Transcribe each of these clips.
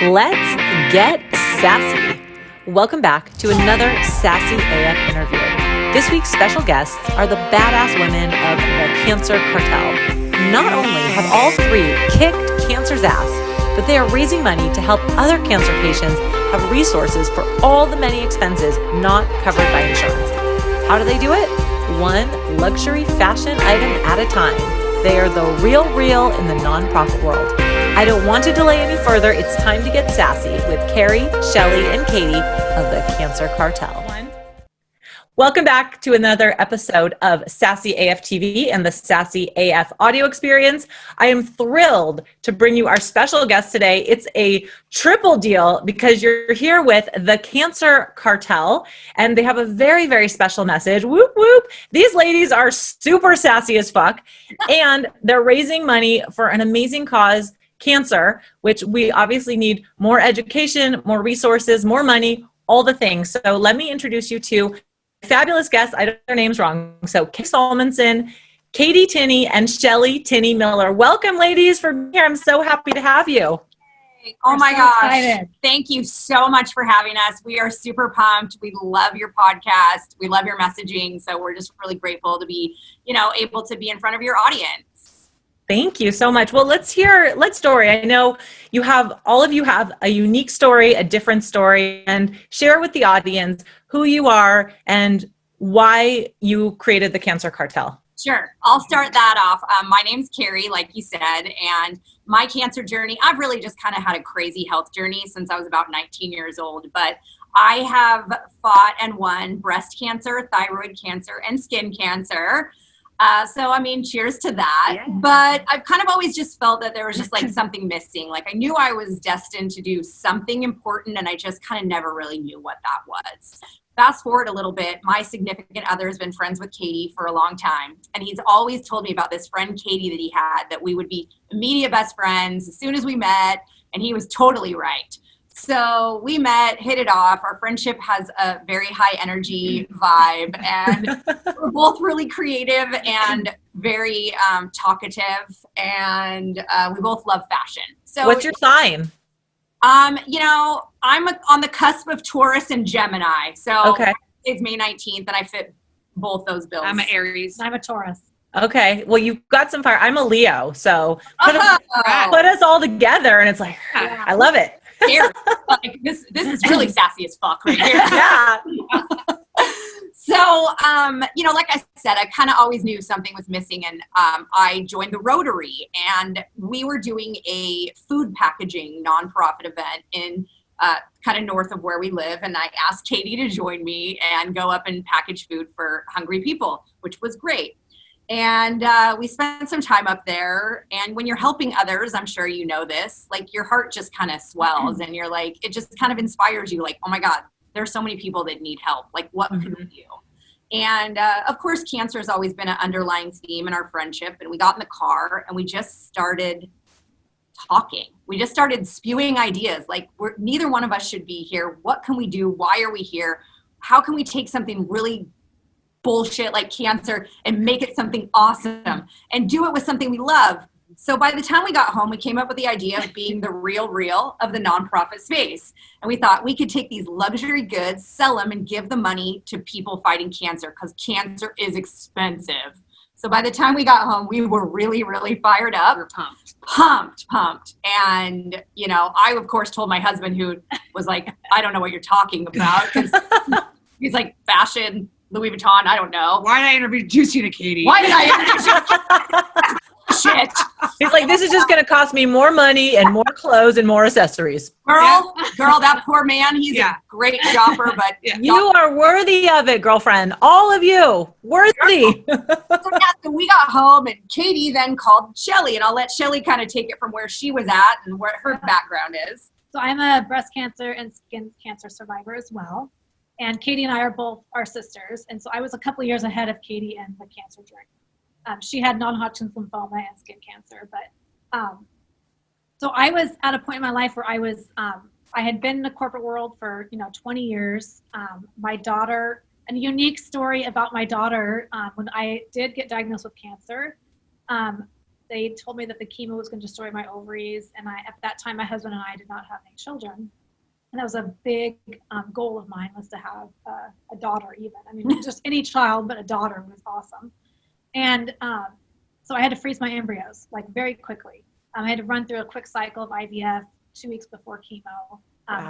Let's get sassy. Welcome back to another Sassy AF interview. This week's special guests are the badass women of the Cancer Cartel. Not only have all three kicked cancer's ass, but they are raising money to help other cancer patients have resources for all the many expenses not covered by insurance. How do they do it? One luxury fashion item at a time. They are the real in the nonprofit world. I don't want to delay any further. It's time to get sassy with Carrie, Shelly, and Katy of the Cancer Cartel. Welcome back to another episode of Sassy AF TV and the Sassy AF audio experience. I am thrilled to bring you our special guest today. It's a triple deal because you're here with the Cancer Cartel and they have a very special message. Whoop, whoop. These ladies are super sassy as fuck and they're raising money for an amazing cause, cancer, which we obviously need more education, more resources, more money, all the things. So let me introduce you to fabulous guests. I don't get their names wrong. So Kerry Solmonsen, Katy Tinney, and Shelly Tinney-Miller. Welcome, ladies, for being here. I'm so happy to have you. Oh my gosh. Thank you so much for having us. We are super pumped. We love your podcast. We love your messaging. So we're just really grateful to be, able to be in front of your audience. Thank you so much. Well, let's story. I know all of you have a unique story, a different story, and share with the audience who you are and why you created the Cancer Cartel. Sure. I'll start that off. My name's Carrie, like you said, and my cancer journey, I've really just kind of had a crazy health journey since I was about 19 years old, but I have fought and won breast cancer, thyroid cancer, and skin cancer. Cheers to that. Yeah. But I've kind of always just felt that there was just like something missing. Like I knew I was destined to do something important and I just kind of never really knew what that was. Fast forward a little bit, my significant other has been friends with Katy for a long time. And he's always told me about this friend Katy that he had, that we would be immediate best friends as soon as we met. And he was totally right. So we met, hit it off. Our friendship has a very high energy vibe and we're both really creative and very talkative and we both love fashion. So what's your sign? I'm on the cusp of Taurus and Gemini. So okay. It's May 19th and I fit both those bills. I'm an Aries. I'm a Taurus. Okay. Well, you've got some fire. I'm a Leo. So put us all together and it's like, yeah. I love it. Like this is really sassy as fuck right here. Yeah. So, like I said, I kind of always knew something was missing and I joined the Rotary and we were doing a food packaging nonprofit event in kind of north of where we live. And I asked Katy to join me and go up and package food for hungry people, which was great. And we spent some time up there. And when you're helping others, I'm sure you know this, like your heart just kind of swells and you're like, it just kind of inspires you like, oh my God, there's so many people that need help. Like what can we do? And of course, cancer has always been an underlying theme in our friendship. And we got in the car and we just started talking. We just started spewing ideas. Like neither one of us should be here. What can we do? Why are we here? How can we take something really bullshit like cancer and make it something awesome and do it with something we love? So by the time we got home, we came up with the idea of being the real of the nonprofit space. And we thought we could take these luxury goods, sell them, and give the money to people fighting cancer because cancer is expensive. So by the time we got home, we were really fired up. We're Pumped. And, I, of course, told my husband who was like, I don't know what you're talking about because he's like fashion, Louis Vuitton, I don't know. Why did I introduce you to Katy? Why did I introduce you to Shit. He's like, this is just going to cost me more money and more clothes and more accessories. Girl, that poor man, he's a great shopper, but you are worthy of it, girlfriend. All of you, worthy. So we got home and Katy then called Shelly, and I'll let Shelly kind of take it from where she was at and what her background is. So I'm a breast cancer and skin cancer survivor as well. And Katy and I are both our sisters. And so I was a couple of years ahead of Katy in the cancer journey. She had non-Hodgkin's lymphoma and skin cancer. But so I was at a point in my life where I had been in the corporate world for 20 years. My daughter, a unique story about my daughter, when I did get diagnosed with cancer, they told me that the chemo was going to destroy my ovaries. And at that time, my husband and I did not have any children. And that was a big goal of mine, was to have a daughter even. I mean, just any child, but a daughter was awesome. And so I had to freeze my embryos, like, very quickly. I had to run through a quick cycle of IVF 2 weeks before chemo,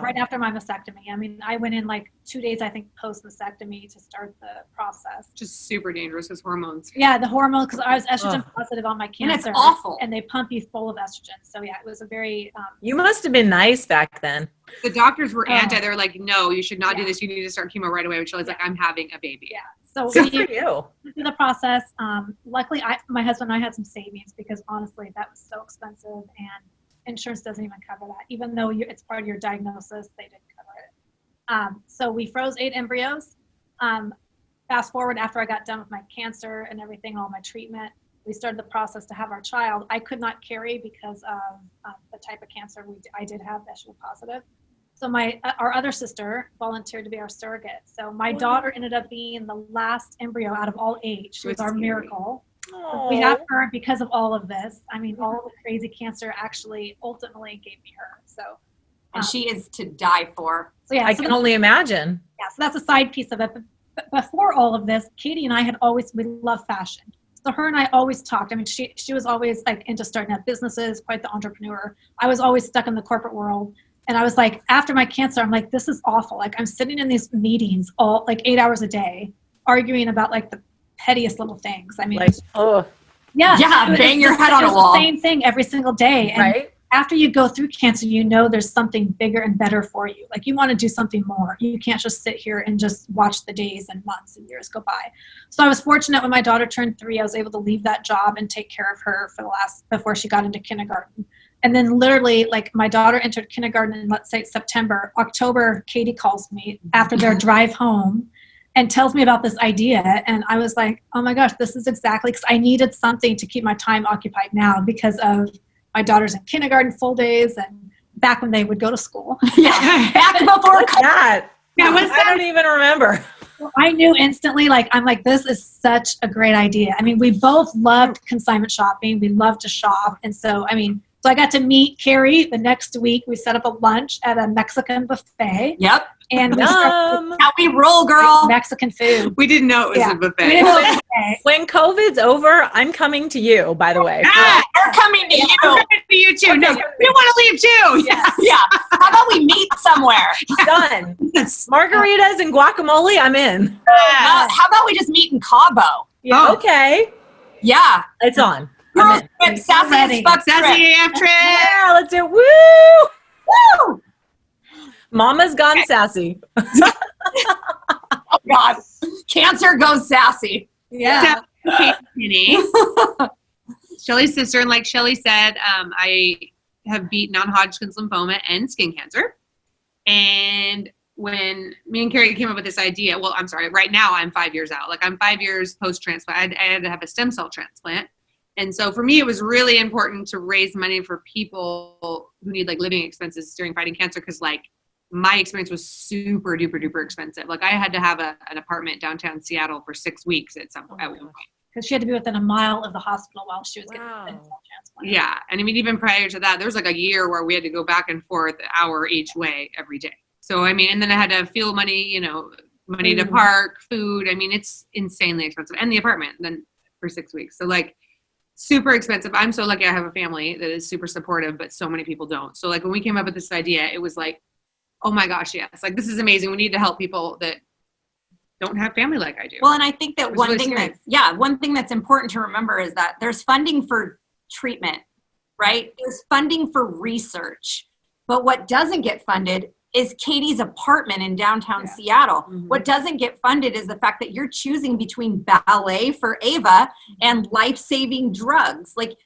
right after my mastectomy. I mean, I went in like 2 days, I think, post-mastectomy to start the process. Just super dangerous with hormones. Yeah, the hormone, because I was estrogen positive on my cancer. And it's awful. And they pump you full of estrogen. So yeah, it was a very... You must have been nice back then. The doctors were anti. They were like, no, you should not do this. You need to start chemo right away. Which Shelly's like, I'm having a baby. Yeah. So Good for you. through the process, luckily, my husband and I had some savings, because honestly, that was so expensive, and insurance doesn't even cover that. Even though it's part of your diagnosis, they didn't cover it. So we froze 8 embryos. Fast forward, after I got done with my cancer and everything, all my treatment, we started the process to have our child. I could not carry because of the type of cancer I did have, estrogen positive. So our other sister volunteered to be our surrogate. So my daughter ended up being the last embryo out of all 8. She was our miracle. We have her because of all of this. I mean, all the crazy cancer actually ultimately gave me her. So, and she is to die for. So yeah, I can only imagine. Yeah, so that's a side piece of it. But before all of this, Katy and I we love fashion. So her and I always talked. I mean, she was always like into starting up businesses, quite the entrepreneur. I was always stuck in the corporate world. And I was like, after my cancer, I'm like, this is awful. Like, I'm sitting in these meetings all like 8 hours a day, arguing about like the pettiest little things. I mean, Like, yeah, bang your head on a wall. The same thing every single day. And right? after you go through cancer, you know there's something bigger and better for you. Like, you want to do something more. You can't just sit here and just watch the days and months and years go by. So I was fortunate when my daughter turned 3, I was able to leave that job and take care of her before she got into kindergarten. And then literally, like, my daughter entered kindergarten in, let's say, September. October, Katy calls me after their drive home and tells me about this idea. And I was like, oh my gosh, this is exactly, because I needed something to keep my time occupied now because of my daughter's in kindergarten full days and back when they would go to school. Yeah, back before that. Yeah, I don't even remember. I knew instantly, like, I'm like, this is such a great idea. I mean, we both loved consignment shopping. We loved to shop. And so, I mean, so I got to meet Carrie the next week. We set up a lunch at a Mexican buffet. Yep. And we started How we roll, girl. Mexican food. We didn't know it was a buffet. We didn't know it was a buffet. When COVID's over, I'm coming to you, by the way. We're coming to you. I'm coming to you too. No, you want to leave too. Yeah. Yeah. How about we meet somewhere? Done. Yes. Margaritas and guacamole, I'm in. How about we just meet in Cabo? Yeah. Oh. Okay. Yeah. It's on. Girls I'm in. trip, Sassy as Fuck Sassy trip. AF trip. Yeah, let's do it. Woo! Woo! Mama's gone sassy. Oh, God. Cancer goes sassy. Yeah. So, Katy Tinney, Shelly's sister, and like Shelly said, I have beat non-Hodgkin's lymphoma and skin cancer. And when me and Carrie came up with this idea, well, I'm sorry, right now I'm 5 years out. Like, I'm 5 years post-transplant. I had to have a stem cell transplant. And so for me, it was really important to raise money for people who need like living expenses during fighting cancer. Cause like my experience was super duper duper expensive. Like, I had to have an apartment downtown Seattle for 6 weeks at one point. Because she had to be within a mile of the hospital while she was getting the stem cell transplant. Yeah. And I mean, even prior to that, there was like a year where we had to go back and forth an hour each way every day. So, I mean, and then I had to have fuel money, money to park, food. I mean, it's insanely expensive. And the apartment then for 6 weeks. So like, super expensive. I'm so lucky I have a family that is super supportive, but so many people don't. So like when we came up with this idea, it was like, oh my gosh, yes. Like, this is amazing. We need to help people that don't have family like I do. Well, and I think that one really thing that's important to remember is that there's funding for treatment, right? There's funding for research. But what doesn't get funded is Katy's apartment in downtown Seattle. Mm-hmm. What doesn't get funded is the fact that you're choosing between ballet for Ava and life-saving drugs. Like,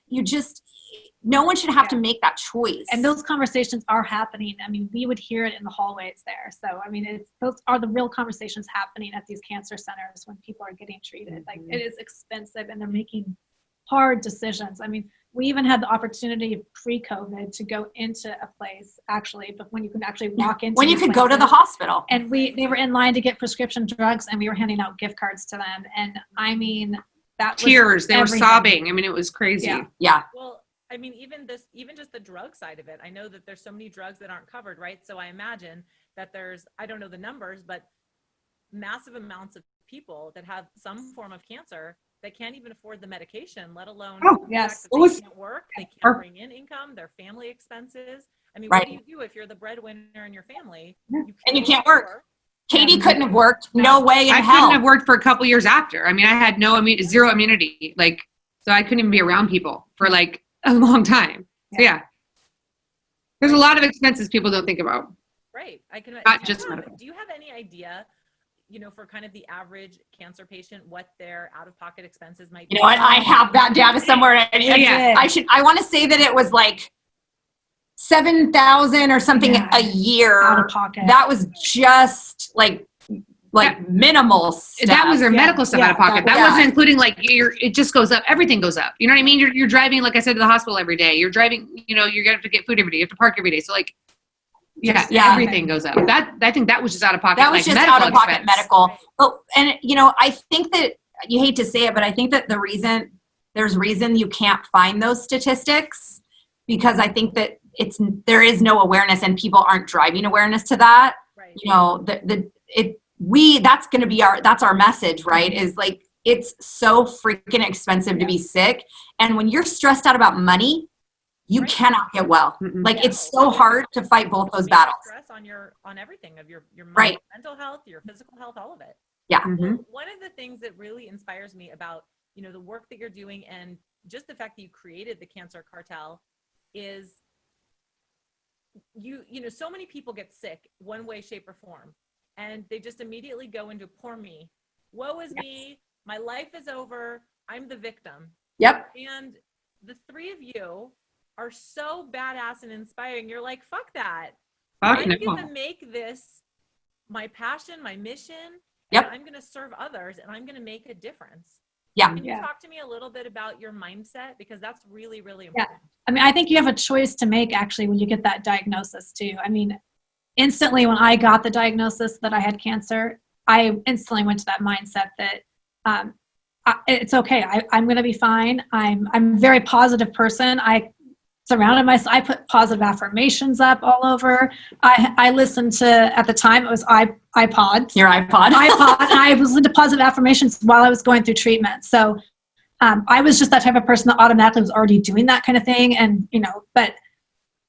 no one should have to make that choice. And those conversations are happening. I mean, we would hear it in the hallways there. So, I mean, those are the real conversations happening at these cancer centers when people are getting treated. Mm-hmm. Like, it is expensive and they're making hard decisions. I mean, we even had the opportunity pre-COVID to go into a place actually, but when you can actually walk into when you could go to the hospital. And they were in line to get prescription drugs and we were handing out gift cards to them. And I mean, that tears. They everything. were sobbing. I mean, it was crazy. Yeah. Well, I mean, even just the drug side of it. I know that there's so many drugs that aren't covered, right? So I imagine that there's, I don't know the numbers, but massive amounts of people that have some form of cancer that can't even afford the medication, let alone the fact that they can't work, they can't bring in income, their family expenses. I mean, what do you do if you're the breadwinner in your family? And you can't work. Katie couldn't have worked. No way in I hell. couldn't have worked for a couple years after. I mean, I had zero immunity. Like, so I couldn't even be around people for like a long time. So yeah. There's a lot of expenses people don't think about. Right. I can Not just medical. Do you have any idea, for kind of the average cancer patient, what their out-of-pocket expenses might be? You know what? I have that data somewhere. I want to say that it was like $7,000 or something a year out of pocket. That was just like minimal stuff. That was their medical stuff out of pocket. That wasn't including like it just goes up. Everything goes up. You know what I mean? You're driving, like I said, to the hospital every day. You're driving, you have to get food every day. You have to park every day. So like, everything goes up. I think that was just out of pocket. That was just out of pocket medical. But, and I think that you hate to say it, but I think that there's reason you can't find those statistics, because I think that there is no awareness and people aren't driving awareness to that. Right. That's going to be that's our message, right? Is like, it's so freaking expensive to be sick. And when you're stressed out about money, you cannot get well. Like, it's so hard to fight both those battles. Stress on everything of your mental health, your physical health, all of it. Yeah. Well, one of the things that really inspires me about, the work that you're doing and just the fact that you created the Cancer Cartel is so many people get sick one way, shape, or form, and they just immediately go into poor me. Woe is me. My life is over. I'm the victim. Yep. And the three of you are so badass and inspiring. You're like, fuck that. I'm going to make this my passion, my mission. Yep. I'm going to serve others, and I'm going to make a difference. Yeah. Can you talk to me a little bit about your mindset? Because that's really, really important. Yeah. I mean, I think you have a choice to make actually when you get that diagnosis too. I mean, instantly when I got the diagnosis that I had cancer, I instantly went to that mindset that it's okay. I'm going to be fine. I'm a very positive person. I surrounded myself. I put positive affirmations up all over. I listened to, at the time it was iPods. Your iPod. I was listening to positive affirmations while I was going through treatment. So I was just that type of person that automatically was already doing that kind of thing. And, but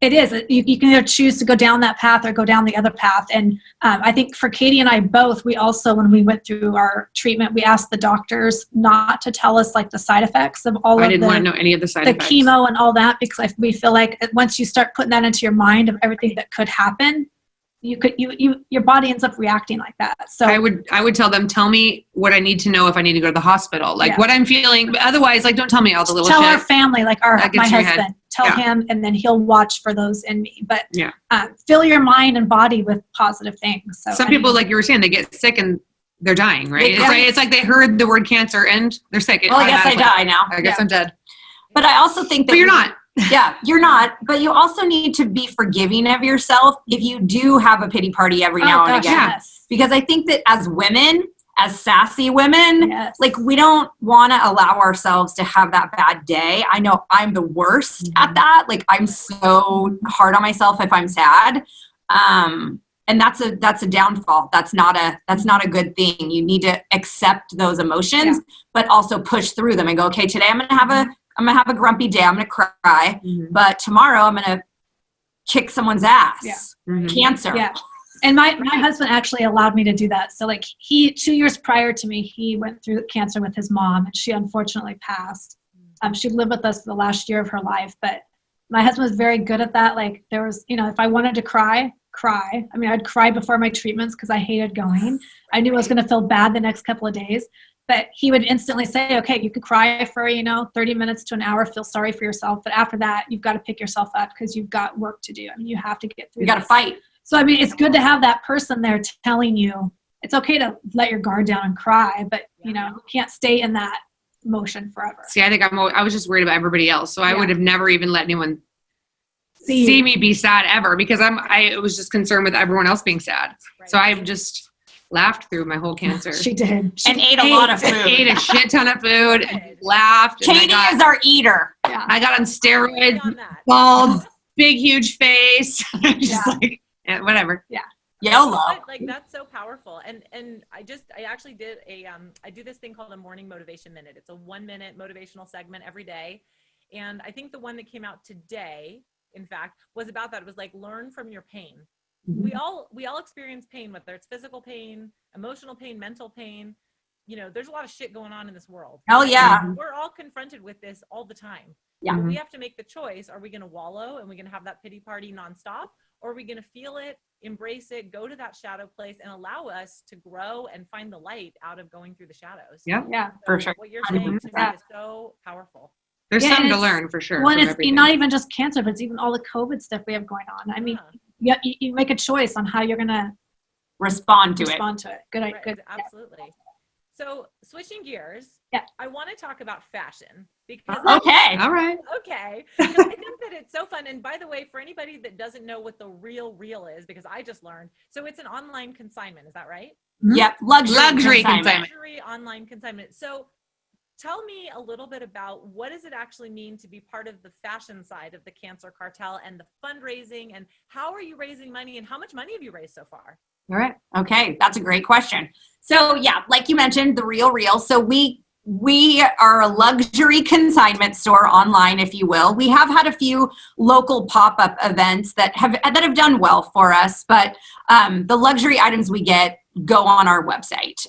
it is, you can either choose to go down that path or go down the other path. And I think for Katie and I both, we also, when we went through our treatment, we asked the doctors not to tell us like the side effects of all of the, I didn't want to know any of the side effects. The chemo and all that, because we feel like once you start putting that into your mind of everything that could happen, your body ends up reacting like that. So I would tell them, tell me what I need to know if I need to go to the hospital, like what I'm feeling. But otherwise, like, don't tell me all the little tell shit. Our family, like my husband, tell him, and then he'll watch for those in me. But fill your mind and body with positive things. So some people, like you were saying, they get sick and they're dying, right? It's like they heard the word cancer and they're sick. Well, I guess I die now. I guess I'm dead. But I also think that you're not. Yeah, you're not. But you also need to be forgiving of yourself if you do have a pity party every now and again. Yes. Because I think that as women, as sassy women, like, we don't want to allow ourselves to have that bad day. I know I'm the worst at that. Like, I'm so hard on myself if I'm sad. And that's a downfall. That's not a good thing. You need to accept those emotions, but also push through them and go, okay, today I'm going to have a grumpy day. I'm going to cry, but tomorrow I'm going to kick someone's ass. Yeah. Cancer. Yeah. And my husband actually allowed me to do that. So like 2 years prior to me, he went through cancer with his mom, and she unfortunately passed. She lived with us for the last year of her life, but my husband was very good at that. Like, there was, if I wanted to cry. I mean, I'd cry before my treatments because I hated going. I knew I was going to feel bad the next couple of days. But he would instantly say, okay, you could cry for, 30 minutes to an hour, feel sorry for yourself. But after that, you've got to pick yourself up because you've got work to do. I mean, you have to get through You got to fight. So, I mean, it's good to have that person there telling you it's okay to let your guard down and cry, but, you can't stay in that emotion forever. See, I think I was just worried about everybody else. So I would have never even let anyone see me be sad ever, because I was just concerned with everyone else being sad. Right. So I'm just laughed through my whole cancer. She did. And ate a lot of food. Ate a shit ton of food, and laughed. Katie is our eater. Yeah. I got on steroids, On that. bald, big, huge face. Just like, whatever. YOLO. Like that's so powerful. And I actually did I do this thing called a morning motivation minute. It's a 1-minute motivational segment every day. And I think the one that came out today, in fact, was about that. It was like, learn from your pain. We all experience pain, whether it's physical pain, emotional pain, mental pain. You know, there's a lot of shit going on in this world. Hell yeah. We're all confronted with this all the time. Yeah. We have to make the choice. Are we going to wallow and we're going to have that pity party nonstop? Or are we going to feel it, embrace it, go to that shadow place and allow us to grow and find the light out of going through the shadows? Yeah. Yeah. So For sure. What you're saying to me is so powerful. There's Yeah, something to it's- learn for sure. Well, from it's everything. not even just cancer, but it's even all the COVID stuff we have going on. I mean, you make a choice on how you're going to Respond to it. respond to it. Good. Right, Good. absolutely. So switching gears, Yeah. I want to talk about fashion because Okay. All right. okay, because I think that it's so fun. And by the way, for anybody that doesn't know what the real is, because I just learned, so it's an online consignment. Is that right? Yep. Luxury consignment. Luxury online consignment. So tell me a little bit about what does it actually mean to be part of the fashion side of the Cancer Cartel and the fundraising, and how are you raising money and how much money have you raised so far? All right. Okay. That's a great question. So yeah, like you mentioned, the real. So we are a luxury consignment store online, if you will. We have had a few local pop-up events that have done well for us, but the luxury items we get go on our website.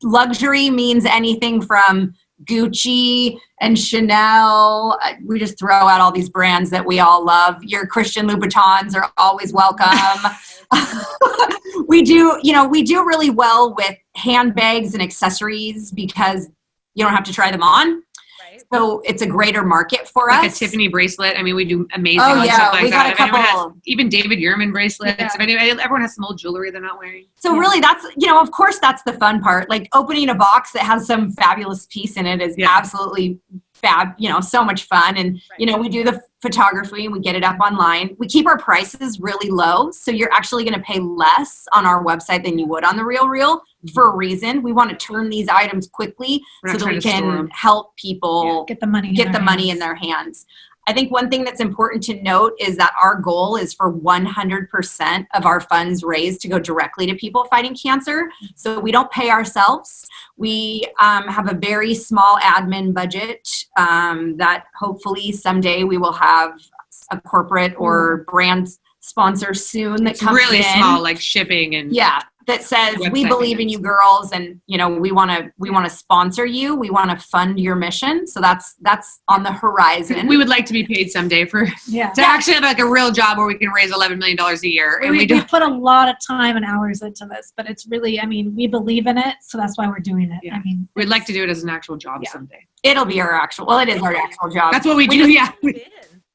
Luxury means anything from Gucci and Chanel. We just throw out all these brands that we all love. Your Christian Louboutins are always welcome. We do really well with handbags and accessories because you don't have to try them on. Right. So it's a greater market for Like us. a Tiffany bracelet. I mean, we do amazing Oh, on yeah. stuff like We that. got a If anyone couple- has, even David Yurman bracelets. Yeah. If everyone has some old jewelry they're not wearing. So really that's, of course that's the fun part. Like opening a box that has some fabulous piece in it is absolutely fab, so much fun. And, we do the photography and we get it up online. We keep our prices really low. So you're actually going to pay less on our website than you would on the Real for a reason. We want to turn these items quickly We're so not that trying we to store can 'em. help people get the money. in their hands. I think one thing that's important to note is that our goal is for 100% of our funds raised to go directly to people fighting cancer. So we don't pay ourselves. We have a very small admin budget that hopefully someday we will have a corporate or brand sponsor soon that It's comes really in. small, like shipping and That says we Website believe in payments. you girls, and we want to sponsor you. We want to fund your mission. So that's on the horizon. we would like to be paid someday to actually have like a real job where we can raise $11 million a year. And We put a lot of time and hours into this, but it's really, we believe in it, so that's why we're doing it. Yeah. We'd like to do it as an actual job someday. It'll be our actual. Well, it is our actual job. That's what we do. Yeah.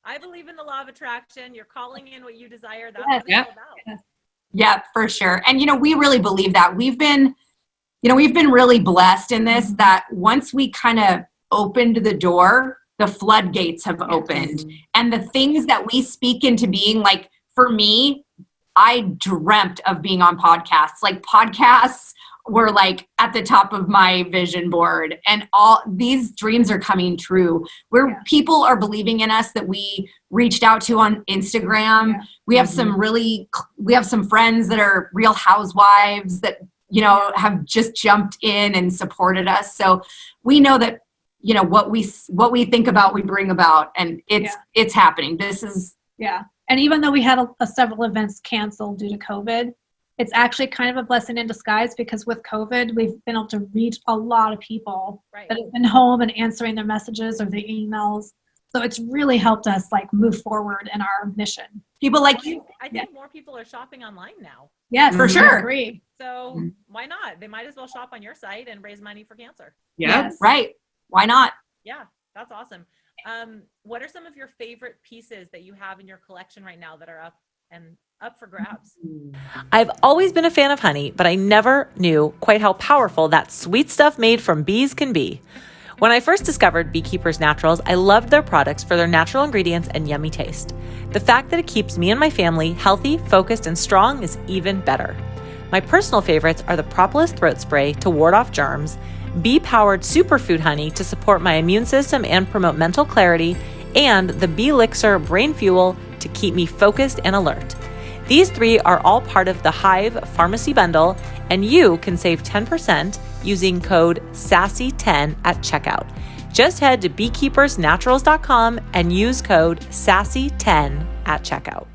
I believe in the law of attraction. You're calling in what you desire. That's Yes. what it's all about. Yeah, for sure. And we really believe that. We've been really blessed in this, that once we kind of opened the door, the floodgates have opened. And the things that we speak into being, like for me, I dreamt of being on podcasts. Like podcasts were like at the top of my vision board, and all these dreams are coming true where people are believing in us that we reached out to on Instagram. We have we have some friends that are Real Housewives that, have just jumped in and supported us. So we know that, what we think about, we bring about, and it's happening. This is. Yeah. And even though we had several events canceled due to COVID, it's actually kind of a blessing in disguise, because with COVID, we've been able to reach a lot of people that have been home and answering their messages or their emails. So it's really helped us move forward in our mission. People like you. I think more people are shopping online now. Yes, for sure. I agree. So why not? They might as well shop on your site and raise money for cancer. Yeah. Yes. Right. Why not? Yeah, that's awesome. What are some of your favorite pieces that you have in your collection right now that are up for grabs? I've always been a fan of honey, but I never knew quite how powerful that sweet stuff made from bees can be. When I first discovered Beekeepers Naturals, I loved their products for their natural ingredients and yummy taste. The fact that it keeps me and my family healthy, focused, and strong is even better. My personal favorites are the Propolis Throat Spray to ward off germs, bee-powered superfood honey to support my immune system and promote mental clarity, and the Bee Elixir Brain Fuel to keep me focused and alert. These 3 are all part of the Hive Pharmacy Bundle, and you can save 10% using code SASSY10 at checkout. Just head to beekeepersnaturals.com and use code SASSY10 at checkout.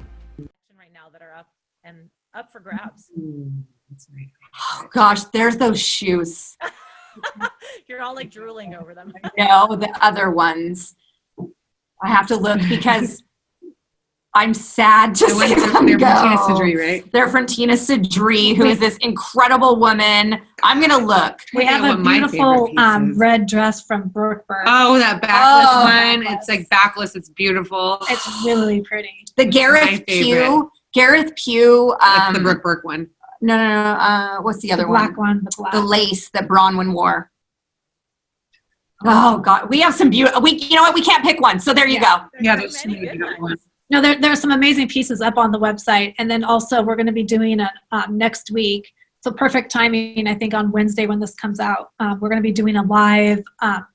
Right now that are up for grabs. That's right. Oh gosh, there's those shoes. You're all like drooling over them. No, the other ones. I have to look because I'm sad to see them They're go. from Tina Sidri, right? They're from Tina Sidri, who is this incredible woman. I'm going to look. We have a beautiful red dress from Brooke Burke. Oh, that backless one. Backless. It's like backless. It's beautiful. It's really pretty. The Gareth Pugh. That's the Brooke Burke one. No. What's the other black one? The black. The lace that Bronwyn wore. Oh God, we have some beautiful. You know what? We can't pick one, so there you go. Yeah, there's so many good ones. No, there are some amazing pieces up on the website, and then also we're going to be doing a next week. So perfect timing, I think, on Wednesday when this comes out. We're going to be doing a live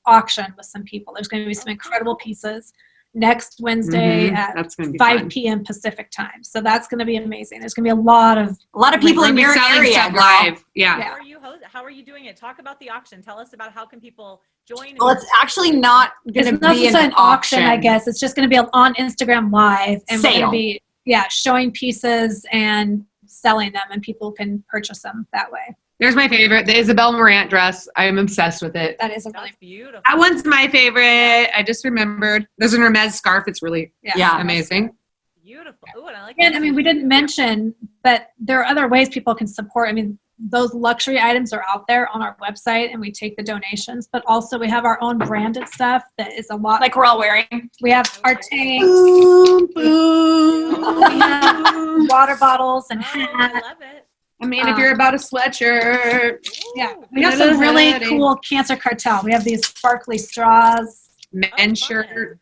auction with some people. There's going to be some incredible pieces next Wednesday at 5 p.m. Pacific time. So that's going to be amazing. There's going to be a lot of people in your area live. Yeah. How are you doing it? Talk about the auction. Tell us about how can people join. Well, it's actually not going to be an auction, I guess. It's just going to be on Instagram Live, and we're going to be showing pieces and selling them, and people can purchase them that way. There's my favorite, the Isabel Marant dress. I am obsessed with it. That is a really beautiful. That one's my favorite. I just remembered. There's an Hermes scarf. It's really amazing. Beautiful. Ooh, and I like. And I mean, we didn't mention, but there are other ways people can support. I mean, those luxury items are out there on our website, and we take the donations. But also, we have our own branded stuff that is a lot. Like we're all wearing. We have our tanks. Boom, boom. We have water bottles and hats. I love it. I mean, if you're about a sweatshirt. Yeah, we have some really cool Cancer Cartel. We have these sparkly straws. Men's shirt.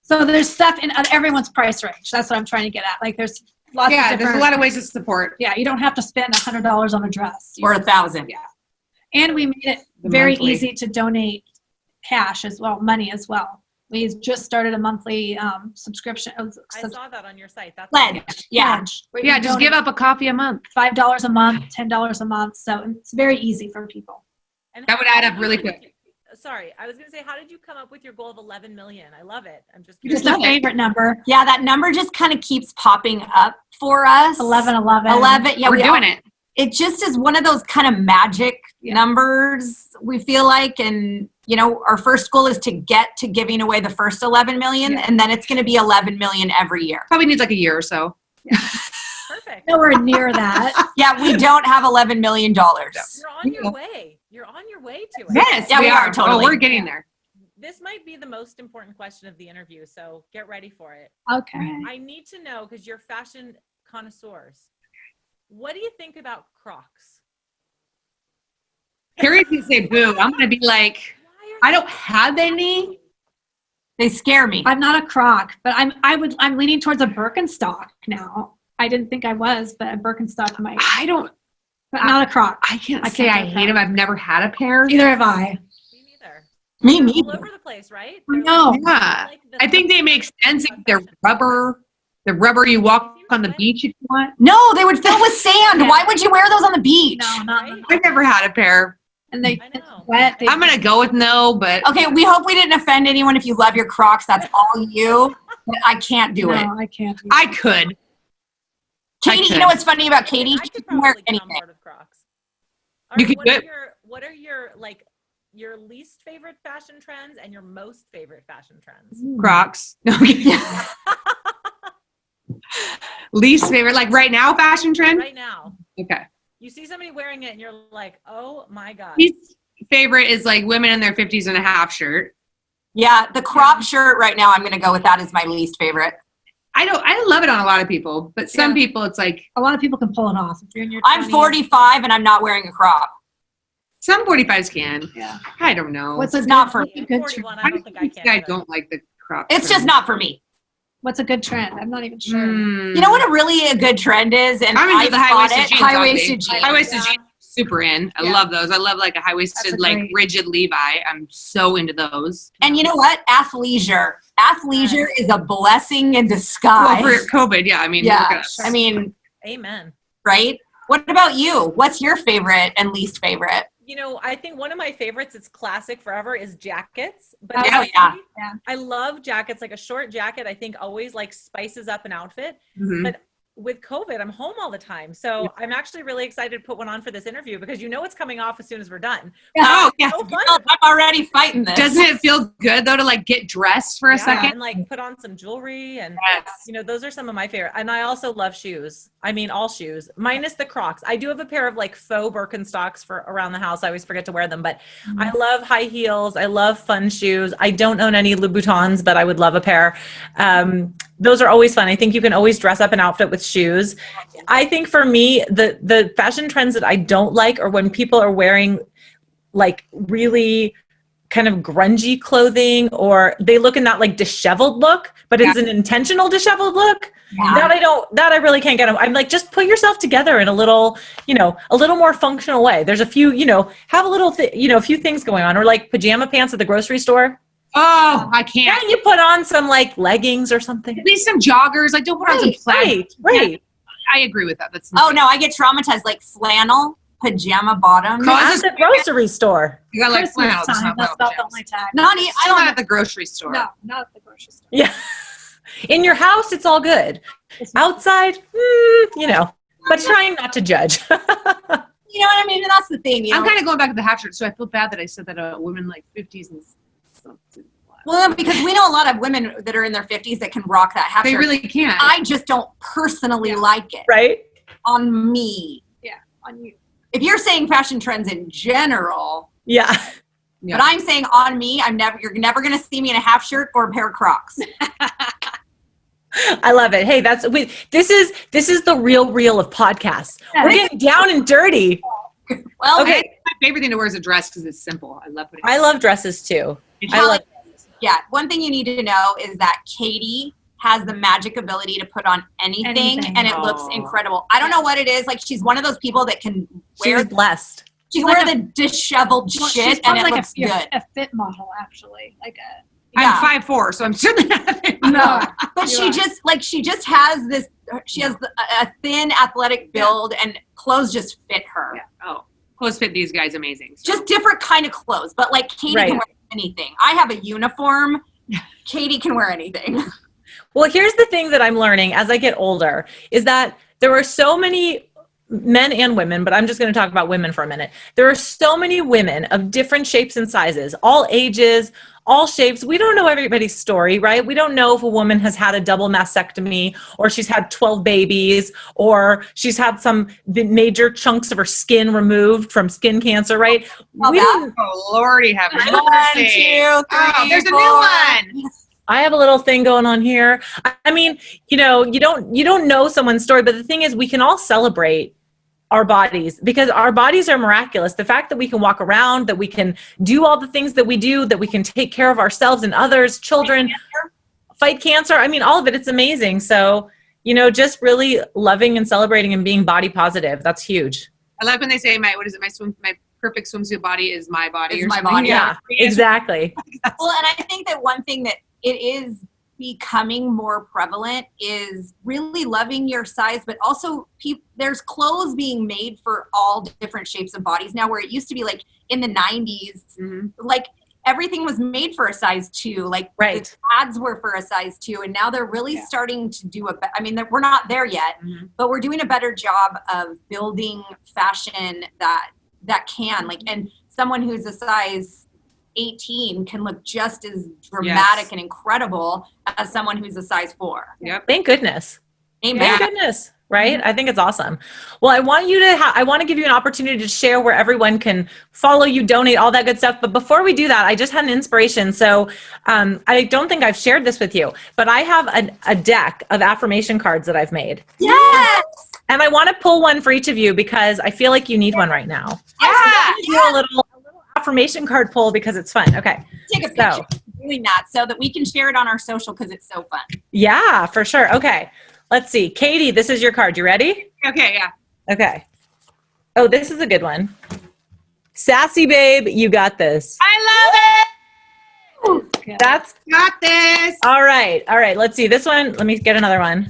So there's stuff in everyone's price range. That's what I'm trying to get at. Like there's lots of different. There's a lot of ways to support. Yeah, you don't have to spend $100 on a dress. Or $1,000. Yeah. And we made it very easy to donate cash as well, money as well. We just started a monthly subscription. I saw that on your site. That's pledge. Yeah. Yeah, just give up a coffee a month. $5 a month, $10 a month. So it's very easy for people. And that would add up really quick. Sorry, I was going to say, how did you come up with your goal of 11 million? I love it. I'm just curious. Just a favorite number. Yeah, that number just kind of keeps popping up for us. 11. Yeah, we're doing it. It just is one of those kind of magic numbers, we feel like. And, you know, our first goal is to get to giving away the first 11 million, and then it's going to be 11 million every year. Probably needs like a year or so. Yeah. Perfect. Nowhere near that. Yeah, we don't have $11 million. You're on your way. You're on your way to it. Yes, we are totally. Oh, we're getting there. This might be the most important question of the interview, so get ready for it. Okay. I need to know, because you're fashion connoisseurs, what do you think about Crocs? Carrie's gonna say boo. I'm gonna be like, I don't have any. They scare me. I'm not a Croc, but I'm leaning towards a Birkenstock now. I didn't think I was, but a Birkenstock might. But not a Croc. I can't say I hate them. I've never had a pair. Neither have I. Me neither. Me They're neither. all over the place, right? No. Yeah. I think they make sense if they're rubber. The rubber you walk on the beach if you want. No, they would fill with sand. Why would you wear those on the beach? No, not. I've never had a pair. And it's wet. I'm going to go with no, but. Okay, we hope we didn't offend anyone. If you love your Crocs, that's all you. But I can't do it. No, I can't. I could. Katy, you know what's funny about Katy? She can wear anything. You could do it. What are your, like, your least favorite fashion trends and your most favorite fashion trends? Crocs. Least favorite, like right now, fashion trend? Right now. Okay. You see somebody wearing it and you're like, oh my God. Least favorite is like women in their 50s and a half shirt. Yeah, the crop shirt right now, I'm going to go with that as my least favorite. I love it on a lot of people, but some people it's like. A lot of people can pull it off. If you're in your 20s. I'm 45 and I'm not wearing a crop. Some 45s can. Yeah. I don't know. It's not for me. I'm 41, I don't think I can. I don't like the crop. It's just not for me. What's a good trend? I'm not even sure. You know what a good trend is? And I'm into the high-waisted jeans. High-waisted jeans. High-waisted jeans. Super in. I love those. I love like a high-waisted, like rigid Levi. I'm so into those. And you know what? Athleisure. Athleisure is a blessing in disguise. Well, for COVID, yeah. I mean, look at us. I mean, amen. Right? What about you? What's your favorite and least favorite? You know, I think one of my favorites, it's classic forever, is jackets. But I love jackets. Like a short jacket, I think always like spices up an outfit. But with COVID, I'm home all the time. So I'm actually really excited to put one on for this interview because you know it's coming off as soon as we're done. Oh, yeah. So I'm already fighting this. Doesn't it feel good though to like get dressed for a second? And like put on some jewelry and you know, those are some of my favorite. And I also love shoes. I mean, all shoes minus the Crocs. I do have a pair of like faux Birkenstocks for around the house. I always forget to wear them, but I love high heels. I love fun shoes. I don't own any Louboutins, but I would love a pair. Those are always fun. I think you can always dress up an outfit with shoes. I think for me, the fashion trends that I don't like are when people are wearing like really kind of grungy clothing, or they look in that like disheveled look, but it's an intentional disheveled look. That I really can't get them. I'm like, just put yourself together in a little, you know, a little more functional way. There's a few, you know, have a little, a few things going on, or like pajama pants at the grocery store. Oh, I can't. Can't you put on some like leggings or something? At least some joggers. Like don't put on some plaid. Right. Yeah, I agree with that. That's no, I get traumatized. Like flannel pajama bottoms at the grocery store. You got like flannel. That's not the only tag. I don't at the grocery store. No, not at the grocery store. Yeah. In your house, it's all good. Outside, you know, but trying not to judge. You know what I mean? And that's the thing. You know? I'm kind of going back to the hat shirt, so I feel bad that I said that a woman like 50s and something. Well, because we know a lot of women that are in their 50s that can rock that hat shirt. They really can. I just don't personally like it. Right? On me. Yeah, on you. If you're saying fashion trends in general. Yeah. But I'm saying on me, you're never going to see me in a half shirt or a pair of Crocs. I love it. Hey, this is the real of podcasts. We're getting down and dirty. Well, okay. My favorite thing to wear is a dress because it's simple. I love dresses too. Yeah. One thing you need to know is that Katy has the magic ability to put on anything. And it looks incredible. I don't know what it is. Like she's one of those people that can wear. She's blessed. She can wear the disheveled shit and it looks good. A fit model, actually. I'm 5'4", so I'm certainly not a fit model. No, but she just has this. She has a thin, athletic build, and clothes just fit her. Yeah. Oh, clothes fit these guys amazing. So. Just different kind of clothes, but like Katy can wear anything. I have a uniform. Katy can wear anything. Well, here's the thing that I'm learning as I get older is that there are so many men and women, but I'm just going to talk about women for a minute. There are so many women of different shapes and sizes, all ages, all shapes. We don't know everybody's story, right? We don't know if a woman has had a double mastectomy or she's had 12 babies or she's had some major chunks of her skin removed from skin cancer, right? Oh, Lordy have mercy. 1, 2, 3, there's 4. a new one. I have a little thing going on here. I mean, you don't know someone's story, but the thing is we can all celebrate our bodies because our bodies are miraculous. The fact that we can walk around, that we can do all the things that we do, that we can take care of ourselves and others, children, fight cancer. I mean, all of it, it's amazing. So, just really loving and celebrating and being body positive. That's huge. I like when they say my perfect swimsuit body is my body. Is my body. Yeah, exactly. Well, and I think that one thing that it is becoming more prevalent is really loving your size, but also there's clothes being made for all different shapes of bodies now, where it used to be like in the 90s, like everything was made for a size 2, like the ads were for a size 2, and now they're really starting to do we're not there yet, but we're doing a better job of building fashion that can and someone who's a size 18 can look just as dramatic and incredible as someone who's a size 4. Yep. Thank goodness. Amen. Thank goodness. Right? I think it's awesome. Well, I want to give you an opportunity to share where everyone can follow you, donate, all that good stuff. But before we do that, I just had an inspiration. So I don't think I've shared this with you, but I have a deck of affirmation cards that I've made. Yes. And I want to pull one for each of you because I feel like you need one right now. Yeah. Do a little affirmation card pull because it's fun. Okay. Take a picture. doing that so that we can share it on our social because it's so fun. Yeah, for sure. Okay. Let's see. Katie, this is your card. You ready? Okay, yeah. Okay. Oh, this is a good one. Sassy babe, you got this. I love it. That's Got this. all right. All right. Let's see. This one, let me get another one.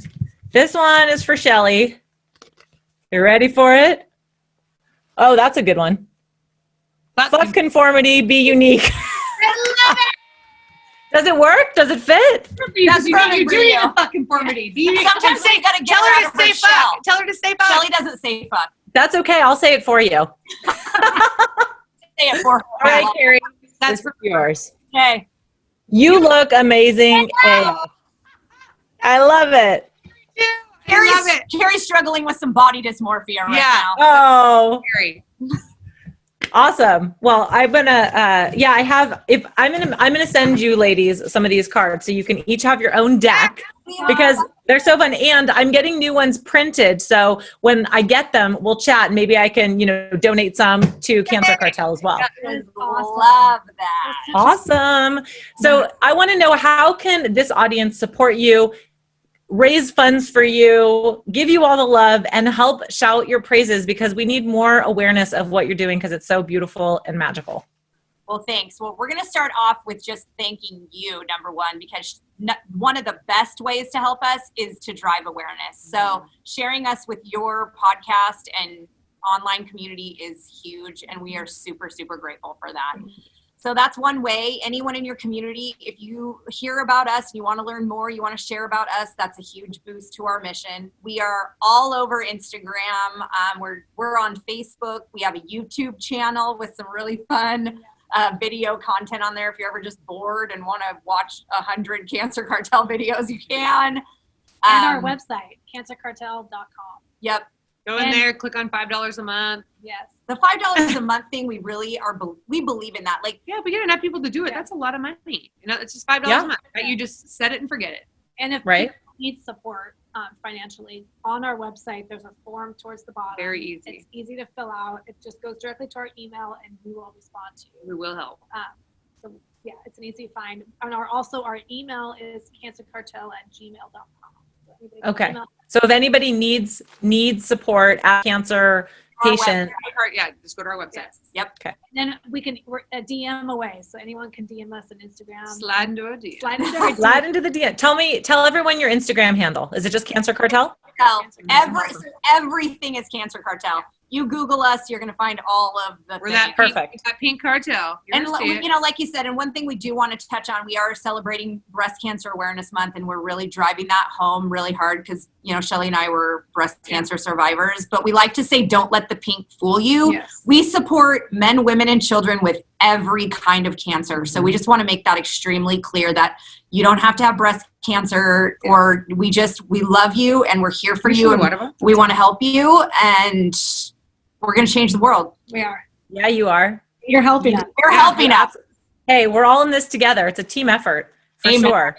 This one is for Shelly. You ready for it? Oh, that's a good one. Fuck conformity, be unique. I love it. Does it work? Does it fit? That's you perfect you're for doing you. a fuck conformity. Sometimes you gotta get Tell her her out to of her say shell. fuck. Tell her to say fuck. Shelly doesn't say fuck. That's okay. I'll say it for you. All Say it for her. right, Carrie. That's This is yours. Okay. You look amazing. AF. I love it. I love it. Carrie's struggling with some body dysmorphia right Yeah. now. Oh, Carrie. awesome. Well, I'm gonna, I'm gonna send you ladies some of these cards so you can each have your own deck because they're so fun. And I'm getting new ones printed. So when I get them, we'll chat. Maybe I can, donate some to Cancer Cartel as well. That is awesome. Love that. Awesome. So I want to know, how can this audience support you, raise funds for you, give you all the love, and help shout your praises, because we need more awareness of what you're doing because it's so beautiful and magical. Well, thanks. Well, we're going to start off with just thanking you, number one, because one of the best ways to help us is to drive awareness. So sharing us with your podcast and online community is huge, and we are super, super grateful for that. So that's one way. Anyone in your community, if you hear about us and you want to learn more, you want to share about us, that's a huge boost to our mission. We are all over Instagram. We're on Facebook. We have a YouTube channel with some really fun video content on there. If you're ever just bored and want to watch 100 Cancer Cartel videos, you can. And our website, cancercartel.com. Yep. Go in there, click on $5 a month. Yes. The $5 a month thing, we believe in that. Like, Yeah, we get enough people to do it. Yeah. That's a lot of money. It's just $5 Yeah. a month. Right? You just set it and forget it. And if Right. people need support financially, on our website, there's a form towards the bottom. Very easy. It's easy to fill out. It just goes directly to our email, and we will respond to you. We will help. So yeah, it's an easy find. And our email is cancercartel@gmail.com. So anybody can Okay. email- So if anybody needs support as cancer patient, Yeah, just go to our website. yes. Yep. Then we're a DM away, so anyone can DM us on Instagram. Slide into a DM. Slide into our slide DM. into the DM. Tell everyone your Instagram handle. Is it just Cancer Cartel? Everything is Cancer Cartel. You Google us, you're going to find all of the We're things. that Perfect. pink cartel. You're And gonna see it. like you said, and one thing we do want to touch on, we are celebrating Breast Cancer Awareness Month, and we're really driving that home really hard because, Shelly and I were breast cancer survivors, but we like to say, don't let the pink fool you. Yes. We support men, women, and children with every kind of cancer. So we just want to make that extremely clear that you don't have to have breast cancer, or we love you and we're here for you. And we want to help you, and we're going to change the world. We are. Yeah, you are. You're helping us. You're helping us. Hey, we're all in this together. It's a team effort for Amen. sure.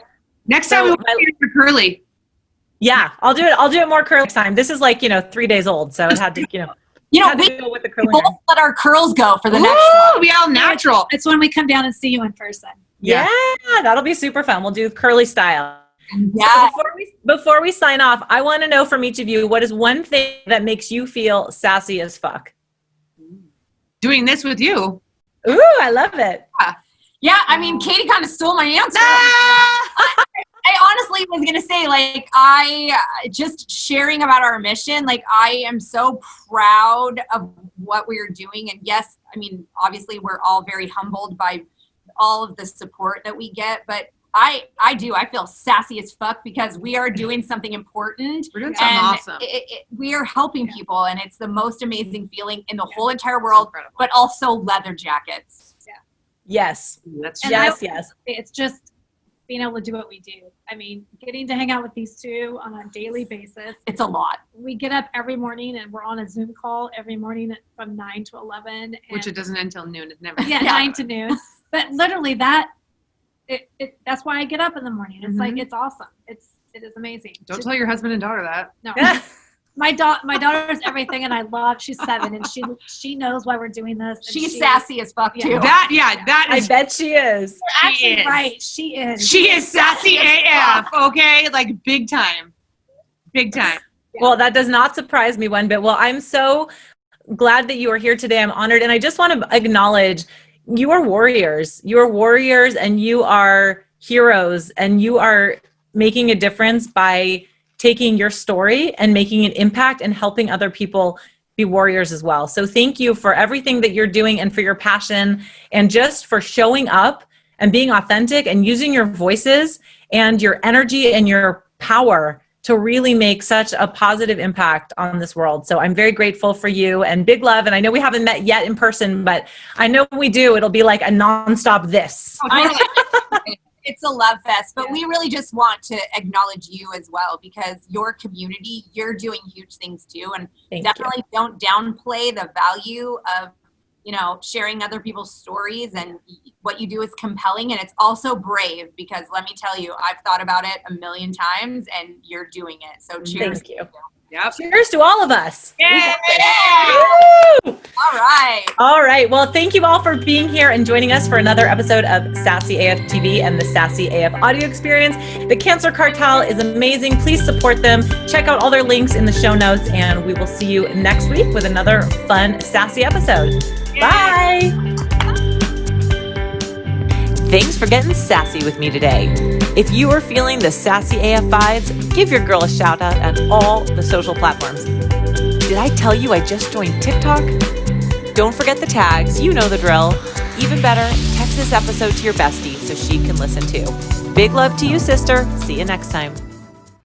Next So time we want to hear for Curly. Yeah, I'll do it more curly next time. This is 3 days old, so it had to, had We to go with the curly both hair. let our curls go for the next Ooh, one. we all natural. It's when we come down and see you in person. Yeah, that'll be super fun. We'll do curly style. Yeah. So before we sign off, I want to know from each of you, what is one thing that makes you feel sassy as fuck? Doing this with you. Ooh, I love it. Yeah, I mean, Katie kind of stole my answer. I honestly was going to say, I just sharing about our mission, I am so proud of what we're doing. And yes, I mean, obviously we're all very humbled by all of the support that we get, but I feel sassy as fuck because we are doing something important. We're doing something and awesome. we are helping people, and it's the most amazing feeling in the whole entire world, Incredible. but also leather jackets. Yes. That's And Yes. It's just being able to do what we do. I mean, getting to hang out with these two on a daily basis. It's a lot. We get up every morning and we're on a Zoom call every morning from 9 to 11. And which it doesn't end until noon. It's never. yeah, 9 to noon. But literally that's why I get up in the morning. It's Mhm. it's awesome. It is amazing. Don't tell your husband and daughter that. No. My daughter's everything, and she's 7, and she knows why we're doing this. And She's sassy as fuck too. That I is bet she is. You're actually is. right. She is. She is sassy AF, okay? Like big time. Big time. Well, that does not surprise me one bit. Well, I'm so glad that you are here today. I'm honored. And I just want to acknowledge you are warriors. You are warriors and you are heroes, and you are making a difference by taking your story and making an impact and helping other people be warriors as well. So thank you for everything that you're doing and for your passion and just for showing up and being authentic and using your voices and your energy and your power to really make such a positive impact on this world. So I'm very grateful for you, and big love. And I know we haven't met yet in person, but I know when we do, it'll be like a nonstop this. It's a love fest, but we really just want to acknowledge you as well, because your community, you're doing huge things too. And definitely don't downplay the value of, sharing other people's stories, and what you do is compelling, and it's also brave, because let me tell you, I've thought about it a million times and you're doing it. So cheers. Thank you. Yep. Cheers to all of us. Yeah. Woo! All right. Well, thank you all for being here and joining us for another episode of Sassy AF TV and the Sassy AF audio experience. The Cancer Cartel is amazing. Please support them. Check out all their links in the show notes, and we will see you next week with another fun, sassy episode. Bye. Thanks for getting sassy with me today. If you are feeling the Sassy AF vibes, give your girl a shout out on all the social platforms. Did I tell you I just joined TikTok? Don't forget the tags, you know the drill. Even better, text this episode to your bestie so she can listen too. Big love to you, sister. See you next time.